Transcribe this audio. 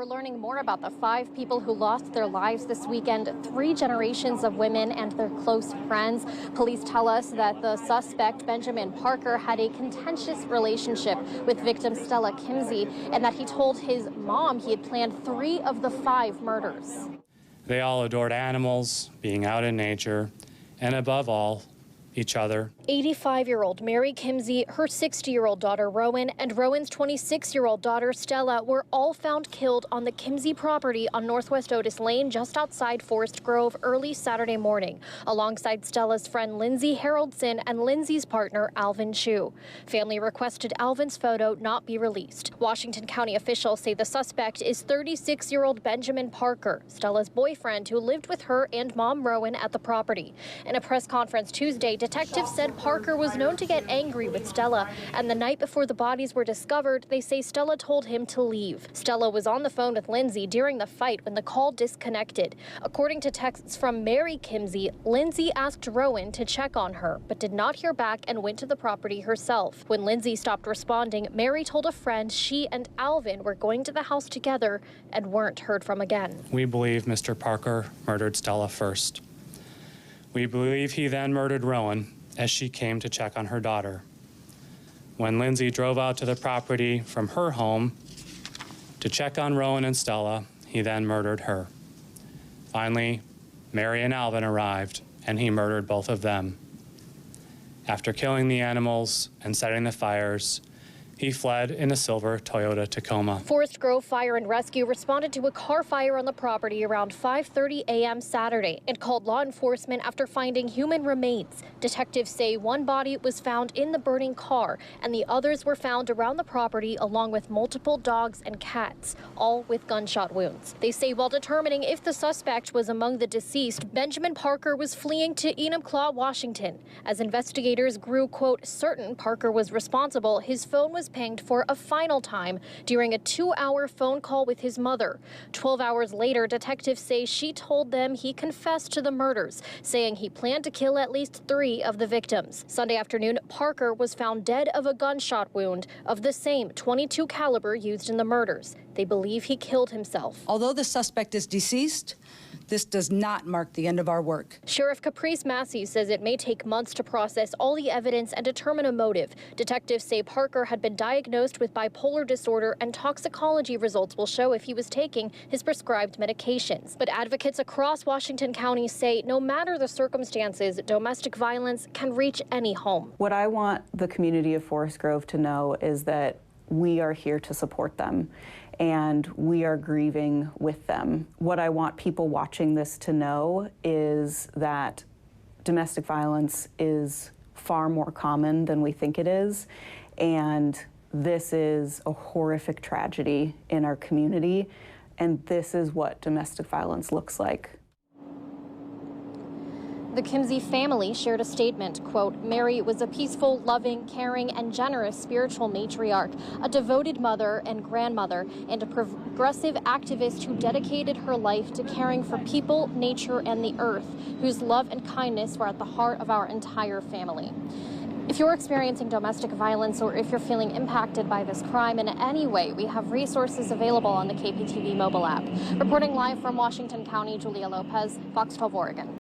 We're learning more about the 5 people who lost their lives this weekend, 3 generations of women and their close friends. Police tell us that the suspect, Benjamin Parker, had a contentious relationship with victim Stella Kimsey, and that he told his mom he had planned 3 of the 5 murders. They all adored animals, being out in nature, and above all, each other. 85-year-old Mary Kimsey, her 60-year-old daughter Rowan, and Rowan's 26-year-old daughter Stella were all found killed on the Kimsey property on Northwest Otis Lane just outside Forest Grove early Saturday morning, alongside Stella's friend Lindsay Haroldson and Lindsay's partner Alvin Chu. Family requested Alvin's photo not be released. Washington County officials say the suspect is 36-year-old Benjamin Parker, Stella's boyfriend who lived with her and mom Rowan at the property. In a press conference Tuesday, detectives said Parker was known to get angry with Stella, and the night before the bodies were discovered, they say Stella told him to leave. Stella was on the phone with Lindsay during the fight when the call disconnected. According to texts from Mary Kimsey, Lindsay asked Rowan to check on her, but did not hear back and went to the property herself. When Lindsay stopped responding, Mary told a friend she and Alvin were going to the house together and weren't heard from again. We believe Mr. Parker murdered Stella first. We believe he then murdered Rowan as she came to check on her daughter. When Lindsay drove out to the property from her home to check on Rowan and Stella, he then murdered her. Finally, Mary and Alvin arrived, and he murdered both of them. After killing the animals and setting the fires, he fled in a silver Toyota Tacoma. Forest Grove Fire and Rescue responded to a car fire on the property around 5:30 a.m. Saturday and called law enforcement after finding human remains. Detectives say one body was found in the burning car and the others were found around the property along with multiple dogs and cats, all with gunshot wounds. They say while determining if the suspect was among the deceased, Benjamin Parker was fleeing to Enumclaw, Washington. As investigators grew, quote, certain Parker was responsible, his phone was pinged for a final time during a 2-hour phone call with his mother. 12 hours later, detectives say she told them he confessed to the murders, saying he planned to kill at least 3 of the victims. Sunday afternoon, Parker was found dead of a gunshot wound of the same .22 caliber used in the murders. They believe he killed himself. Although the suspect is deceased, this does not mark the end of our work. Sheriff Caprice Massey says it may take months to process all the evidence and determine a motive. Detectives say Parker had been diagnosed with bipolar disorder, and toxicology results will show if he was taking his prescribed medications. But advocates across Washington County say no matter the circumstances, domestic violence can reach any home. What I want the community of Forest Grove to know is that we are here to support them, and we are grieving with them. What I want people watching this to know is that domestic violence is far more common than we think it is, and this is a horrific tragedy in our community, and this is what domestic violence looks like. The Kimsey family shared a statement, quote, Mary was a peaceful, loving, caring, and generous spiritual matriarch, a devoted mother and grandmother, and a progressive activist who dedicated her life to caring for people, nature, and the earth, whose love and kindness were at the heart of our entire family. If you're experiencing domestic violence or if you're feeling impacted by this crime in any way, we have resources available on the KPTV mobile app. Reporting live from Washington County, Julia Lopez, Fox 12 Oregon.